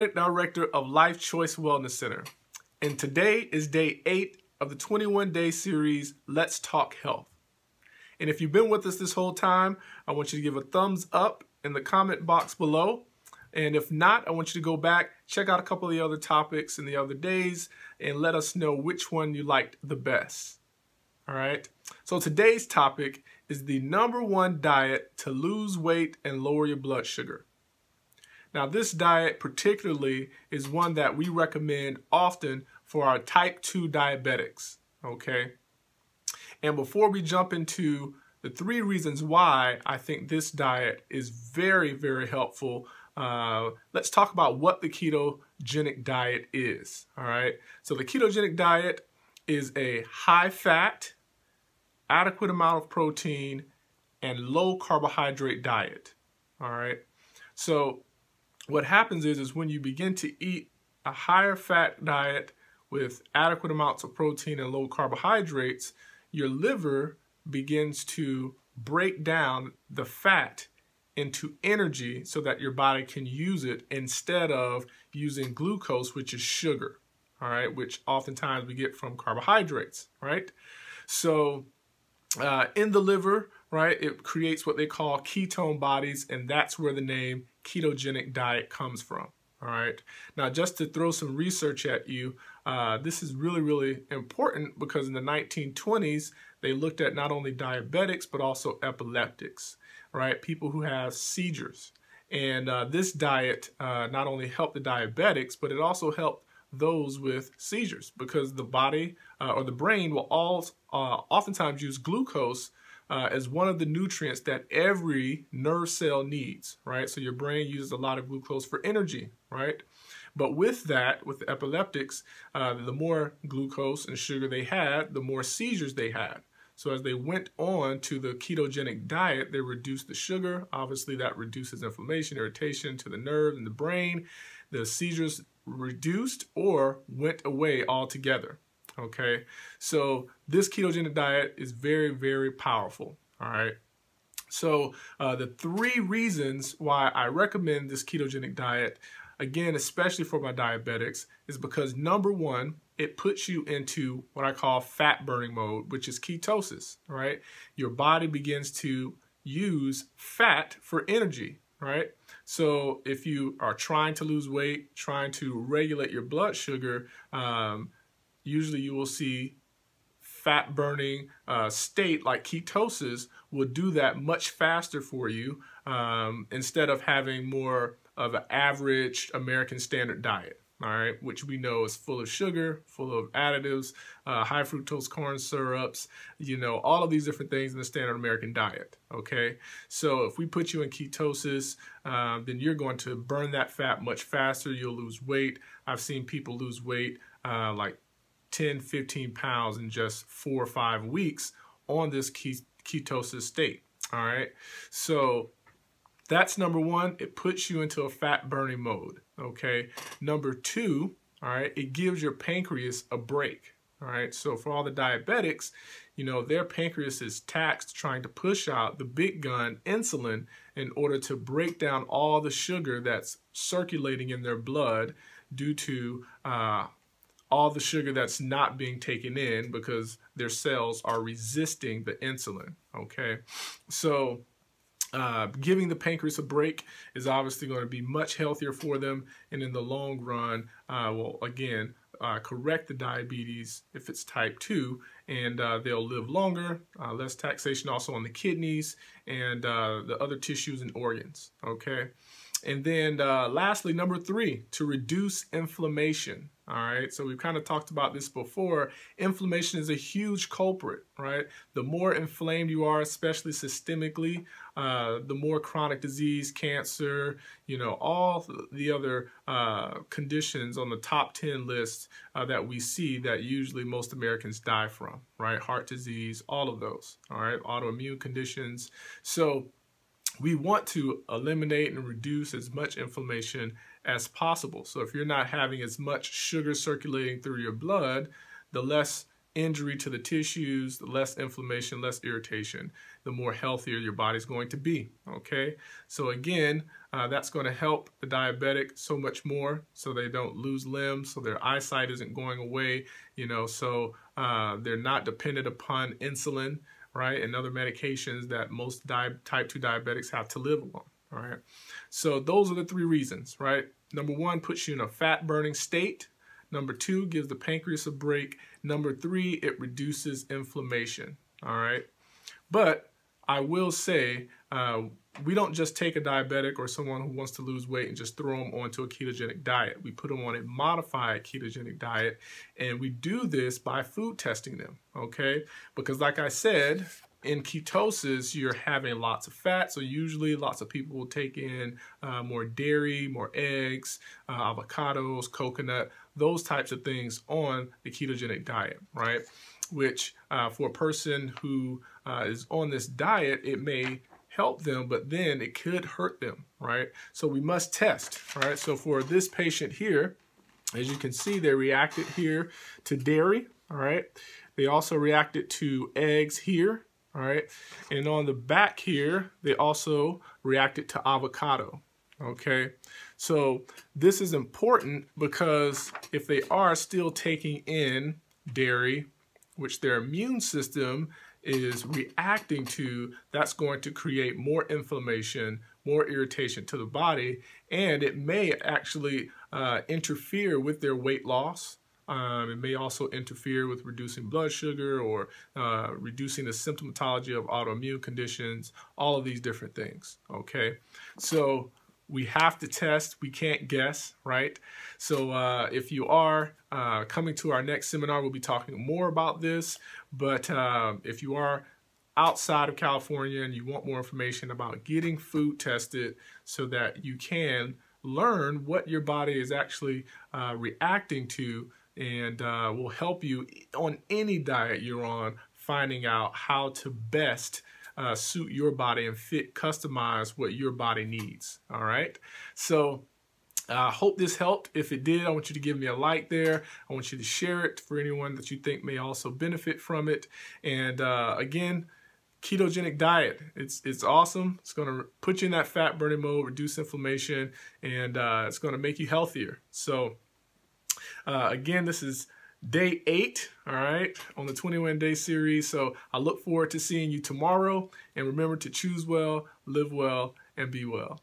Director of Life Choice Wellness Center, and today is day 8 of the 21-day series, Let's Talk Health. And if you've been with us this whole time, I want you to give a thumbs up in the comment box below. And if not, I want you to go back, check out a couple of the other topics in the other days, and let us know which one you liked the best. All right. So today's topic is the #1 diet to lose weight and lower your blood sugar. Now, this diet particularly is one that we recommend often for our Type II Diabetics, okay? And before we jump into the 3 reasons why I think this diet is very, very helpful, let's talk about what the ketogenic diet is, all right? So the ketogenic diet is a high-fat, adequate amount of protein, and low-carbohydrate diet, all right? So what happens is when you begin to eat a higher fat diet with adequate amounts of protein and low carbohydrates, your liver begins to break down the fat into energy so that your body can use it instead of using glucose, which is sugar, all right, which oftentimes we get from carbohydrates, right? So in the liver, right, it creates what they call ketone bodies, and that's where the name ketogenic diet comes from. All right. Now, just to throw some research at you, this is really, really important because in the 1920s, they looked at not only diabetics, but also epileptics, right? People who have seizures. And this diet not only helped the diabetics, but it also helped those with seizures because the body or the brain will oftentimes use glucose as one of the nutrients that every nerve cell needs, right? So your brain uses a lot of glucose for energy, right? But with that, with the epileptics, the more glucose and sugar they had, the more seizures they had. So as they went on to the ketogenic diet, they reduced the sugar. Obviously, that reduces inflammation, irritation to the nerve and the brain. The seizures reduced or went away altogether. Okay, so this ketogenic diet is very, very powerful, all right? So the 3 reasons why I recommend this ketogenic diet, again, especially for my diabetics, is because #1, it puts you into what I call fat burning mode, which is ketosis, right? Your body begins to use fat for energy, right? So if you are trying to lose weight, trying to regulate your blood sugar, usually you will see fat burning state like ketosis will do that much faster for you instead of having more of an average American standard diet, all right, which we know is full of sugar, full of additives, high fructose corn syrups, you know, all of these different things in the standard American diet, okay? So if we put you in ketosis, then you're going to burn that fat much faster. You'll lose weight. I've seen people lose weight like 10, 15 pounds in just 4 or 5 weeks on this ketosis state, all right? So that's #1, it puts you into a fat burning mode, okay? #2, all right, it gives your pancreas a break, all right? So for all the diabetics, you know, their pancreas is taxed trying to push out the big gun insulin in order to break down all the sugar that's circulating in their blood due to all the sugar that's not being taken in because their cells are resisting the insulin, okay? So giving the pancreas a break is obviously going to be much healthier for them, and in the long run will, again, correct the diabetes if it's type 2, and they'll live longer, less taxation also on the kidneys and the other tissues and organs, okay? And then lastly, #3, to reduce inflammation. All right, so we've kind of talked about this before. Inflammation is a huge culprit, right? The more inflamed you are, especially systemically, the more chronic disease, cancer, you know, all the other conditions on the top 10 list that we see that usually most Americans die from, right? Heart disease, all of those, all right? Autoimmune conditions. So we want to eliminate and reduce as much inflammation as possible. So if you're not having as much sugar circulating through your blood, the less injury to the tissues, the less inflammation, less irritation, the more healthier your body's going to be, okay? So again, that's going to help the diabetic so much more, so they don't lose limbs, so their eyesight isn't going away, you know, so they're not dependent upon insulin, right, and other medications that most type 2 diabetics have to live on, all right? So those are the 3 reasons, right? Number 1, puts you in a fat-burning state. Number 2, gives the pancreas a break. Number 3, it reduces inflammation, all right? But I will say, we don't just take a diabetic or someone who wants to lose weight and just throw them onto a ketogenic diet. We put them on a modified ketogenic diet, and we do this by food testing them, okay? Because like I said, in ketosis, you're having lots of fat, so usually lots of people will take in more dairy, more eggs, avocados, coconut, those types of things on the ketogenic diet, right? Which for a person who is on this diet, it may help them, but then it could hurt them, right? So we must test, right? So for this patient here, as you can see, they reacted here to dairy, all right? They also reacted to eggs here, all right? And on the back here, they also reacted to avocado, okay? So this is important because if they are still taking in dairy, which their immune system is reacting to, that's going to create more inflammation, more irritation to the body, and it may actually interfere with their weight loss. It may also interfere with reducing blood sugar or reducing the symptomatology of autoimmune conditions, all of these different things, okay? So we have to test, we can't guess, right? So if you are coming to our next seminar, we'll be talking more about this, but if you are outside of California and you want more information about getting food tested so that you can learn what your body is actually reacting to, and will help you on any diet you're on, finding out how to best suit your body and customize what your body needs, all right? So I hope this helped. If it did, I want you to give me a like there. I want you to share it for anyone that you think may also benefit from it. And again, ketogenic diet, it's awesome. It's gonna put you in that fat burning mode, reduce inflammation, and it's gonna make you healthier. So again, this is day 8, all right, on the 21-day series. So I look forward to seeing you tomorrow. And remember to choose well, live well, and be well.